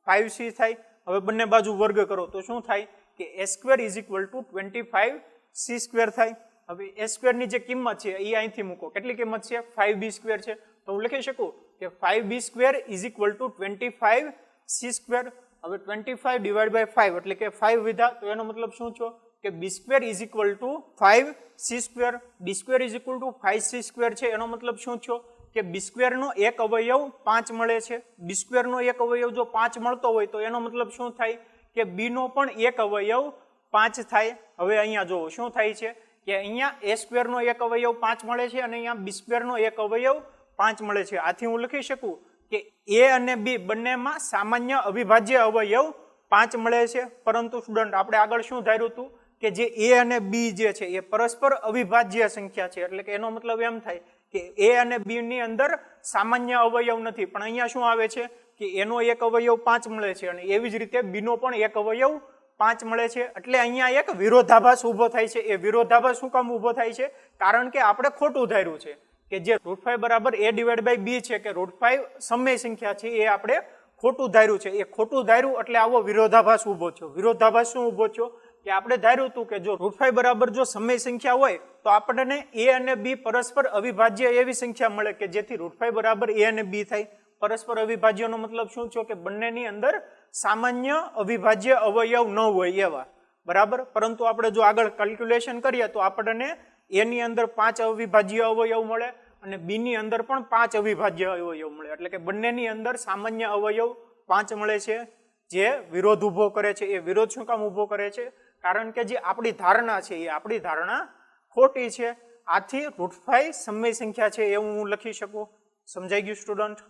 5c થાય. હવે બંને બાજુ વર્ગ કરો તો શું થાય કે a square is equal two 25c square થાય. હવે a સ્ક્વેર ની જે કિંમત છે એ અહીંથી મૂકો, કેટલી કિંમત છે? 5b સ્ક્વેર છે, તો હું લખી શકું કે 5b square is equal two 25c square. હવે 25 ડિવાઇડ બાય 5 એટલે કે 5 વિધા, તો એનો મતલબ શું છો કે b square is equal two 5c square. b square is equal two 5c square છે, એનો મતલબ શું છો કે b સ્ક્વેર નો એક અવયવ 5 મળે છે. b સ્ક્વેર નો એક અવયવ જો 5 મળતો હોય તો એનો મતલબ શું થાય કે b નો પણ એક અવયવ 5 થાય. હવે અહીંયા જુઓ શું થાય છે કે અહીંયા a સ્ક્વેર નો એક અવયવ 5 મળે છે અને અહીંયા b સ્ક્વેર નો એક અવયવ 5 મળે છે. આથી હું લખી શકું કે a અને b બંનેમાં સામાન્ય અવિભાજ્ય અવયવ 5 મળે છે. પરંતુ સ્ટુડન્ટ આપણે આગળ શું ધાર્યું હતું કે જે a અને b જે છે એ પરસ્પર અવિભાજ્ય સંખ્યા છે, એટલે કે એનો મતલબ એમ થાય કે a અને b ની અંદર સામાન્ય અવયવ નથી. પણ અહીંયા શું આવે છે કે a નો એક અવયવ 5 મળે છે અને એવી જ રીતે b નો પણ એક અવયવ 5 મળે છે. એટલે અહીંયા એક વિરોધાભાસ ઉભો થાય છે. એ વિરોધાભાસ શું કામ ઉભો થાય છે? કારણ કે આપણે ખોટું ધાર્યું છે કે જે √5 બરાબર a ડિવાઇડ બાય b છે કે √5 સમય સંખ્યા છે એ આપણે ખોટું ધાર્યું છે. એ ખોટું ધાર્યું એટલે આવો વિરોધાભાસ ઉભો થયો. વિરોધાભાસ શું ઉભો થયો કે આપણે ધાર્યું હતું કે જો √5 બરાબર જો સમય સંખ્યા હોય તો આપણને a અને b પરસ્પર અવિભાજ્ય એવી સંખ્યા મળે કે જેથી √5 બરાબર a અને b થાય. પરસ્પર અવિભાજ્યનો મતલબ શું છે કે બંનેની અંદર સામાન્ય અવિભાજ્ય અવયવ ન હોય એવા. બરાબર, પરંતુ આપણે જો આગળ કેલ્ક્યુલેશન કરીએ તો આપણને a ની અંદર 5 અવિભાજ્ય અવયવ મળે અને b ની અંદર પણ 5 અવિભાજ્ય અવયવ મળે, એટલે કે બંનેની અંદર સામાન્ય અવયવ 5 મળે છે. જે વિરોધ ઉભો કરે છે, એ વિરોધ શું કામ ઉભો કરે છે? કારણ કે જે આપણી ધારણા છે એ આપણી ધારણા ખોટી છે. આથી √5 સમય સંખ્યા છે એવું હું લખી શકું. સમજાઈ ગયું સ્ટુડન્ટ?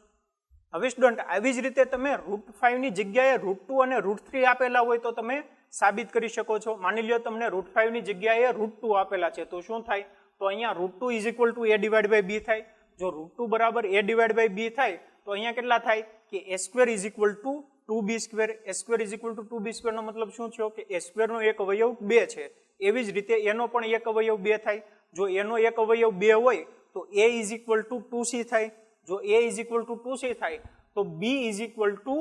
હવે સ્ટુડન્ટ આવી જ રીતે તમે √5 ની જગ્યાએ √2 અને √3 આપેલા હોય તો તમે સાબિત કરી શકો છો. માની લો તમને √5 ની જગ્યાએ √2 આપેલા છે તો શું થાય? તો અહીંયા √2 is equal to a divide by b થાય. જો √2 બરાબર a ડિવાઇડ બાય b થાય તો અહીંયા કેટલા થાય કે a square is equal to 2b square. a square is equal to 2b square નો મતલબ શું થયો કે a સ્ક્વેર નો એક અવયવ 2 છે. એવી જ રીતે a નો પણ એક અવયવ 2 થાય. જો a નો એક અવયવ 2 હોય તો a is equal two 2c થાય. જો a is equal two 2c થાય તો b is equal two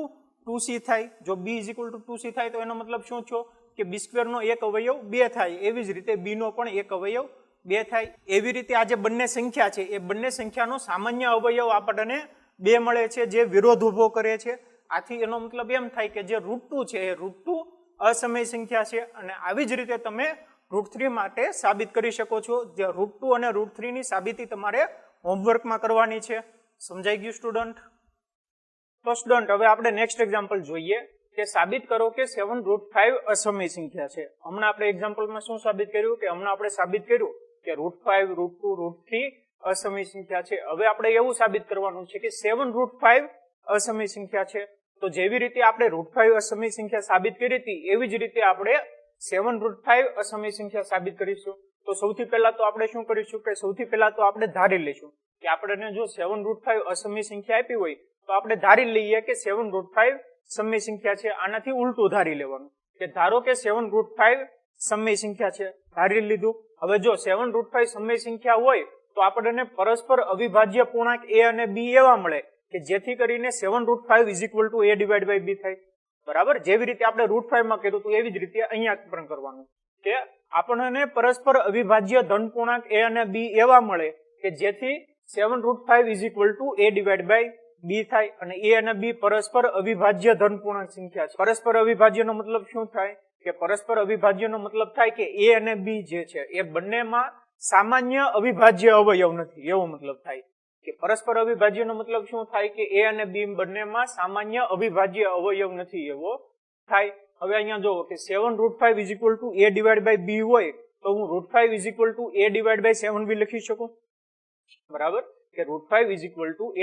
2c થાય. જો b is equal two 2c થાય તો એનો મતલબ શું થયો કે b સ્ક્વેર નો એક અવયવ 2 થાય. એવી જ રીતે b નો પણ એક અવયવ 2 થાય. એવી રીતે આ જે બંને સંખ્યા છે એ બંને સંખ્યાનો સામાન્ય અવયવ આપણને 2 મળે છે, જે વિરોધ ઉભો કરે છે. આથી એનો મતલબ એમ થાય કે જે √2 છે એ √2 અસમય સંખ્યા છે. અને આવી જ રીતે તમે √3 માટે સાબિત કરી શકો છો. જે √2 અને √3 ની સાબિતી તમારે હોમવર્કમાં કરવાની છે. સમજાઈ ગયું સ્ટુડન્ટ? તો સ્ટુડન્ટ હવે આપણે નેક્સ્ટ એક્ઝામ્પલ જોઈએ કે સાબિત કરો કે 7√5 અસમય સંખ્યા છે. હમણાં આપણે એક્ઝામ્પલમાં શું સાબિત કર્યું કે હમણાં આપણે સાબિત કર્યું કે √5, √2, √3 અસમય સંખ્યા છે. હવે આપણે એવું સાબિત કરવાનું છે કે 7√5 અસમય સંખ્યા છે. તો જેવી રીતે આપણે √5 અસમય સંખ્યા સાબિત કરી હતી એવી જ રીતે આપણે 7√5 અસમય સંખ્યા સાબિત કરીશું. તો તો સૌથી પહેલા તો આપણે શું કરીશું કે સૌથી પહેલા તો આપણે ધારી લઈશું કે આપણને જો 7√5 અસમય સંખ્યા આપી હોય તો આપણે ધારી લઈએ કે 7√5 સમય સંખ્યા છે. આનાથી ઉલટું ધારી લેવાનું કે ધારો કે 7√5 સમય સંખ્યા છે, ધારી લીધું. હવે જો 7√5 સમય સંખ્યા હોય તો આપણને પરસ્પર અવિભાજ્ય પૂર્ણાંક a અને b એવા મળે કે જેથી કરીને 7√5 a / b થાય. બરાબર, જેવી રીતે આપણે √5 માં કર્યું હતું એવી જ રીતે અહીંયા પણ કરવાનું કે આપણને પરસ્પર અવિભાજ્ય ધન પૂર્ણાંક a અને b એવા મળે કે જેથી 7√5 a / b થાય. અને a અને b પરસ્પર અવિભાજ્ય ધન પૂર્ણાંક સંખ્યા છે. પરસ્પર અવિભાજ્યનો મતલબ શું થાય કે પરસ્પર અવિભાજ્યનો મતલબ થાય કે a અને b જે છે એ બંનેમાં સામાન્ય અવિભાજ્ય અવયવ નથી, એવો મતલબ થાય. કે પરસ્પર અવિભાજ્યનો મતલબ શું થાય કે a અને b બંનેમાં સામાન્ય અવિભાજ્ય અવયવ નથી, એવો થાય. હવે અહીંયા જુઓ કે 7√5 a / b હોય તો હું √5 a / 7b લખી શકું. બરાબર, કે √5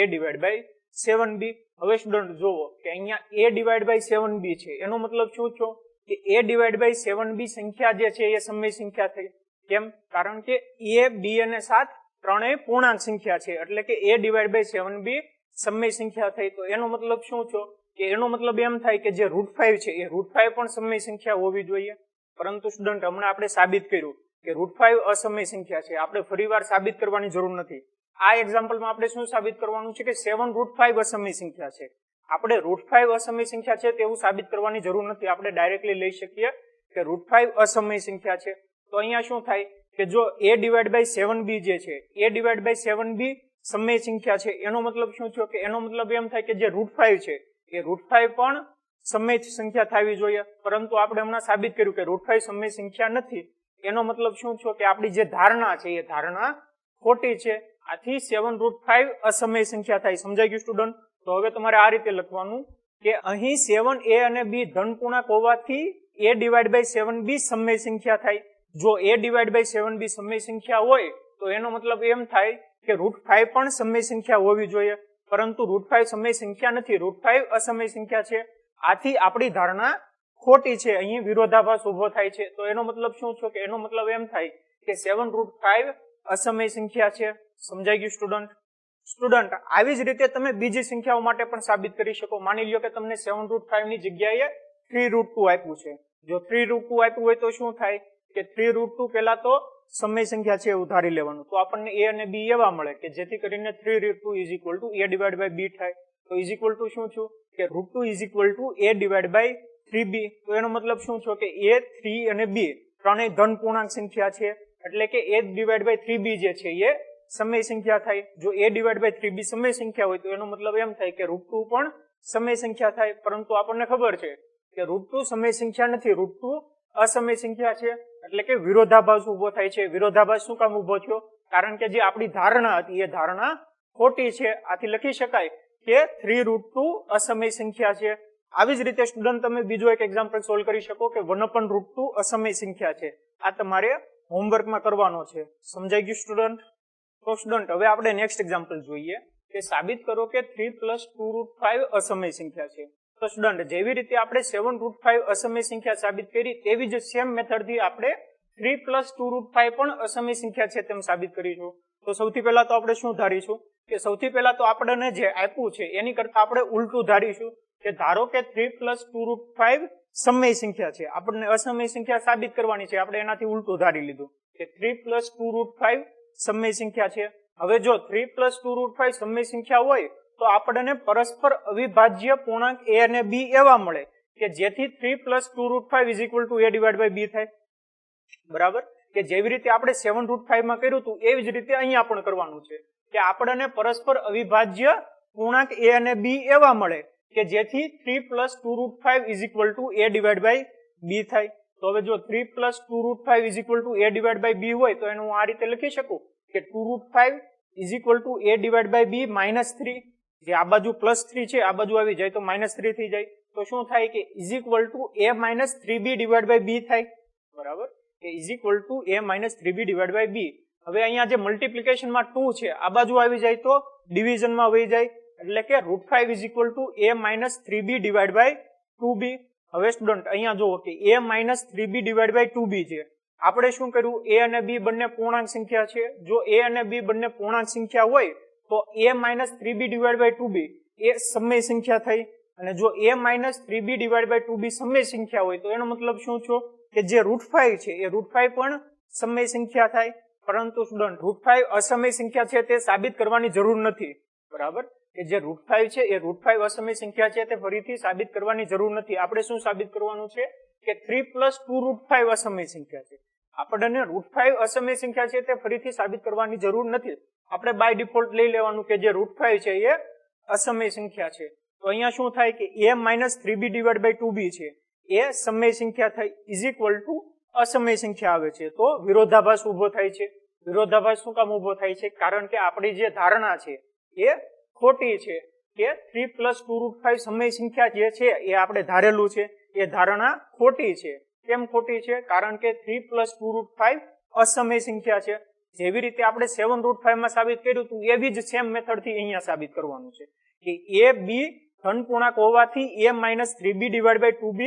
a / 7b. હવે સ્ટુડન્ટ જોવો કે અહીંયા a / 7b છે, એનો મતલબ શું થયો કે a / 7b સંખ્યા જે છે એ સમય સંખ્યા થઈ. કેમ? કારણ કે a, b અને 7 ત્રણેય પૂર્ણાંક સંખ્યા છે, એટલે કે a / 7b સમય સંખ્યા થઈ. તો એનો મતલબ શું થયો કે એનો મતલબ એમ થાય કે જે √5 છે એ √5 પણ સમય સંખ્યા હોવી જોઈએ. પરંતુ સ્ટુડન્ટ હમણાં આપણે સાબિત કર્યું કે √5 અસમય સંખ્યા છે, આપણે ફરીવાર સાબિત કરવાની જરૂર નથી. આ એક્ઝામ્પલમાં આપણે શું સાબિત કરવાનું છે કે 7√5 અસમય સંખ્યા છે. આપણે √5 અસમય સંખ્યા છે તેવું સાબિત કરવાની જરૂર નથી, આપણે ડાયરેક્ટલી લઈ શકીએ કે √5 અસમય સંખ્યા છે. તો અહીંયા શું થાય કે જો a / 7b જે છે a / 7b સમય સંખ્યા છે, એનો મતલબ શું થયો કે એનો મતલબ એમ થાય કે જે √5 છે એ √5 પણ સમય સંખ્યા થવી જોઈએ. પરંતુ આપણે હમણાં સાબિત કર્યું કે √5 સમય સંખ્યા નથી. એનો મતલબ શું થયો કે આપણી જે ધારણા છે એ ધારણા ખોટી છે. આથી 7√5 અસમય સંખ્યા થાય. સમજાઈ ગયું સ્ટુડન્ટ? તો હવે તમારે આ રીતે લખવાનું કે અહીં 7a અને b ધન પૂર્ણાંક હોવાથી a / 7b સમય સંખ્યા થાય. જો a / 7b સમય સંખ્યા હોય તો એનો મતલબ એમ થાય કે √5 પણ સમય સંખ્યા હોવી જોઈએ, પરંતુ √5 સમય સંખ્યા નથી, √5 અસમય સંખ્યા છે. આથી આપણી ધારણા ખોટી છે, અહીં વિરોધાભાસ ઉભો થાય છે. તો એનો મતલબ શું છે કે એનો મતલબ એમ થાય કે 7√5 અસમય સંખ્યા છે. સમજાઈ ગયું સ્ટુડન્ટ? સ્ટુડન્ટ આવી જ રીતે તમે બીજી સંખ્યાઓ માટે પણ સાબિત કરી શકો. માની લ્યો કે તમને 7√5 ની જગ્યાએ 3√2 આપ્યું છે. જો 3√2 આપ્યું હોય તો શું થાય કે 3√2 પહેલા તો સમય સંખ્યા છે એવું ધારી લેવાનું. તો આપણને a અને b એવા મળે કે જેથી કરીને 3√2 a / b થાય. તો શું થયું કે √2 a / 3b. તો એનો મતલબ શું થયો કે a, 3 અને b ત્રણેય ધન પૂર્ણાંક સંખ્યા છે, એટલે કે a / 3b જે છે એ સમય સંખ્યા થાય. જો a / 3b સમય સંખ્યા હોય તો એનો મતલબ એમ થાય કે √2 પણ સમય સંખ્યા થાય. પરંતુ આપણને ખબર છે કે √2 સમય સંખ્યા નથી, √2 અસમય સંખ્યા છે, એટલે કે વિરોધાભાસ ઉભો થાય છે. વિરોધાભાસ શું કામ ઉભો થયો? કારણ કે જે આપણી ધારણા હતી એ ધારણા ખોટી છે. આથી લખી શકાય કે 3√2 અસમય સંખ્યા છે. આવી જ રીતે સ્ટુડન્ટ તમે બીજો એક એક્ઝામ્પલ સોલ્વ કરી શકો કે 1/√2 અસમય સંખ્યા છે. આ તમારે હોમવર્કમાં કરવાનો છે. સમજાઈ ગયું સ્ટુડન્ટ? તો સ્ટુડન્ટ હવે આપણે નેક્સ્ટ એક્ઝામ્પલ જોઈએ કે સાબિત કરો કે 3 + 2√5 અસમય સંખ્યા છે. તો સ્ટુડન્ટ જેવી રીતે આપણે 7√5 અસમય સંખ્યા સાબિત કરી તેવી જ સેમ મેથડથી આપણે 3 + 2√5 પણ અસમય સંખ્યા છે તેમ સાબિત કરીશું. તો સૌથી પહેલા તો આપણે શું ધારીશું કે સૌથી પહેલા તો આપણને જે આપ્યું છે એની કરતા આપણે ઉલટું ધારીશું કે ધારો કે 3 + 2√5 સમય સંખ્યા છે. આપણને અસમય સંખ્યા સાબિત કરવાની છે, આપણે એનાથી ઉલટું ધારી લીધું કે 3 + 2√5 સમય સંખ્યા છે. હવે જો 3 + 2√5 સમય સંખ્યા હોય તો આપણને પરસ્પર અવિભાજ્ય પૂર્ણાંક a અને b એવા મળે કે જેથી 3 + 2√5 a / b થાય. બરાબર, કે જેવી રીતે આપણે 7√5 માં કર્યું હતું એવી જ રીતે અહીંયા પણ કરવાનું છે કે આપણને પરસ્પર અવિભાજ્ય પૂર્ણાંક a અને b એવા મળે કે જેથી 3 + 2√5 a / b થાય. તો હવે જો 3 + 2√5 a / b હોય તો એનું આ રીતે લખી શકું કે 2√5 a / b -3. જે આ બાજુ +3 છે આ બાજુ આવી જાય તો -3 થઈ જાય. તો શું થાય કે a - 3b / b થાય. બરાબર, કે a - 3b / b. હવે અહીંયા જે મલ્ટીપ્લિકેશનમાં 2 છે આ બાજુ આવી જાય તો ડિવિઝનમાં વહી જાય, એટલે કે √5 a - 3b / 2b. હવે સ્ટુડન્ટ અહીંયા જુઓ કે a - 3b / 2b છે, આપણે શું કર્યું, a અને b બંને પૂર્ણાંક સંખ્યા છે. જો a અને b બંને પૂર્ણાંક સંખ્યા હોય તો a minus 3b divide by 2b એ સમય સંખ્યા થઈ. અને જો a minus 3b divide by 2b સમય સંખ્યા હોય તો એનો મતલબ શું થયો કે જે √5 છે એ √5 પણ સમય સંખ્યા થાય. પરંતુ સ્ટુડન્ટ √5 અસમય સંખ્યા છે તે સાબિત કરવાની જરૂર નથી. બરાબર, કે જે √5 છે એ √5 અસમય સંખ્યા છે તે ફરીથી સાબિત કરવાની જરૂર નથી. આપણે શું સાબિત કરવાનું છે કે 3 + 2 √5 અસમય સંખ્યા છે. આપણને √5 અસમય સંખ્યા છે તે ફરીથી સાબિત કરવાની જરૂર નથી. આપણે બાય ડિફોલ્ટ લઈ લેવાનું કે જે √5 છે એ અસમય સંખ્યા છે. તો અહીંયા શું થાય કે a minus 3b divide by 2b છે એ સમય સંખ્યા થઈ ઇઝ ઇક્વલ ટુ અસમય સંખ્યા આવે છે. તો વિરોધાભાસ ઉભો થાય છે. વિરોધાભાસ શું કામ ઉભો થાય છે? કારણ કે આપણી જે ધારણા છે એ ખોટી છે કે 3 + 2 √5 સમય સંખ્યા જે છે એ આપણે ધારેલું છે એ ધારણા ખોટી છે. કેમ ખોટી છે? કારણ કે 3 + 2 √5 અસમય સંખ્યા છે. જેવી રીતે આપણે 7 √5 માં સાબિત કર્યું હતું એવી જ સેમ મેથડ થી અહીંયા સાબિત કરવાનું છે કે a b ધન પૂર્ણાંક હોવાથી a minus 3b divide by 2b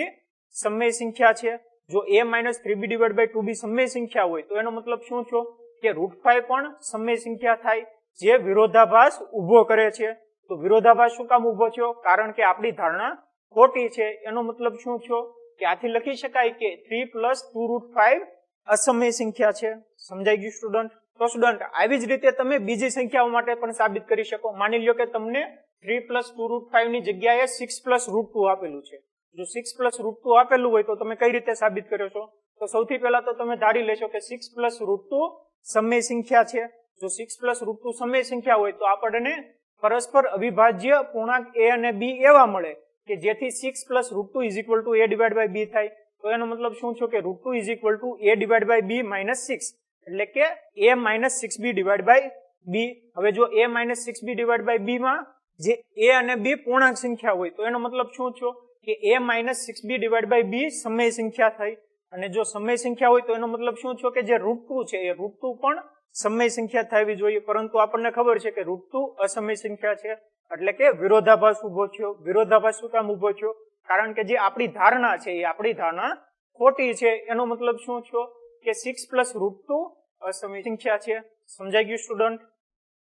સમય સંખ્યા છે. જો a minus 3b divide by 2b સમય સંખ્યા હોય તો એનો મતલબ શું થયો કે √5 પણ સમય સંખ્યા થાય, જે વિરોધાભાસ ઉભો કરે છે. તો વિરોધાભાસ શું કામ ઉભો થયો? કારણ કે આપણી ધારણા ખોટી છે. એનો મતલબ શું થયો કે આથી લખી શકાય કે 3 + 2 √5 અસમય સંખ્યા છે. સમજાઈ ગયું સ્ટુડન્ટ? તો સ્ટુડન્ટ આવી જ રીતે તમે બીજી સંખ્યાઓ માટે પણ સાબિત કરી શકો. માની લ્યો કે તમને 3 + 2 √5 ની જગ્યાએ 6 + √2 આપેલું છે. જો 6 + √2 આપેલું હોય તો તમે કઈ રીતે સાબિત કરો છો? તો સૌથી પહેલા તો તમે ધારી લેશો કે 6 + √2 સમય સંખ્યા છે. જો 6 + √2 સમય સંખ્યા હોય તો આપણને પરસ્પર અવિભાજ્ય પૂર્ણાંક a અને b એવા મળે કે જેથી 6 + √2 = a ડિવાઇડ બાય b થાય. તો એનો મતલબ શું થયો કે √2 = a ડિવાઇડ બાય b - 6 એટલે કે a - 6b divide by b. હવે જો a - 6b divide by b માં જે a અને b પૂર્ણાંક સંખ્યા હોય તો એનો મતલબ શું થયો કે a - 6b divide by b સમય સંખ્યા થઈ. અને જો સમય સંખ્યા હોય તો એનો મતલબ શું થયો કે જે √2 છે એ √2 પણ સમય સંખ્યા થવી જોઈએ. પરંતુ આપણને ખબર છે કે √2 અસમય સંખ્યા છે એટલે કે વિરોધાભાસ ઉભો થયો. વિરોધાભાસ શું કામ ઉભો થયો? કારણ કે જે આપણી ધારણા છે એ આપણી ધારણા ખોટી છે. એનો મતલબ શું થયો કે 6 + √2 અસમય સંખ્યા છે. સમજાઈ ગયું સ્ટુડન્ટ?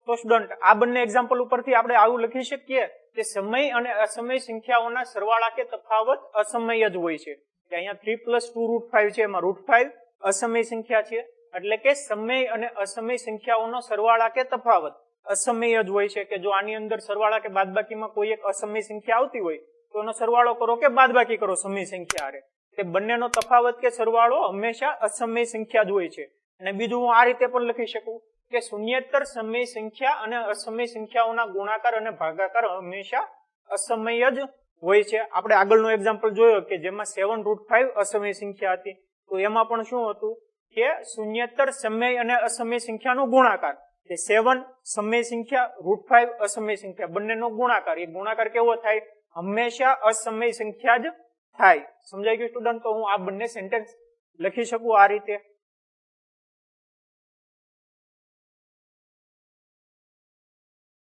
તો સ્ટુડન્ટ આ બંને એક્ઝામ્પલ ઉપરથી આપણે આવું લખી શકીએ કે સમય અને અસમય સંખ્યાઓના સરવાળા કે તફાવત અસમય જ હોય છે. કે અહીંયા 3 + 2 √5 છે, એમાં √5 અસમય સંખ્યા છે એટલે કે સમય અને અસમય સંખ્યાઓનો સરવાળા કે તફાવત અસમય જ હોય છે. કે જો આની અંદર સરવાળા કે બાદબાકીમાં કોઈ એક અસમય સંખ્યા આવતી હોય તો એનો સરવાળો કરો કે બાદબાકી કરો સમય સંખ્યા હારે, તે બંનેનો તફાવત કે સરવાળો હંમેશા અસમય સંખ્યા જ હોય છે. અને બીજું હું આ રીતે પણ લખી શકું કે શૂન્યેતર સમય સંખ્યા અને અસમય સંખ્યાઓના ગુણાકાર અને ભાગાકાર હંમેશા અસમય જ હોય છે. આપણે આગળનો એક્ઝામ્પલ જોયો કે જેમાં 7 √5 અસમય સંખ્યા હતી. તો એમાં પણ શું હતું કે શૂન્યેતર સમય અને અસમય સંખ્યાનો ગુણાકાર, કે 7 સમય સંખ્યા √5 અસમય સંખ્યા બંનેનો ગુણાકાર, એ ગુણાકાર કેવો થાય? હંમેશા અસમય સંખ્યા જ થાય. સમજાઈ ગયું સ્ટુડન્ટ? તો હું આ બંને સેન્ટેન્સ લખી શકું આ રીતે.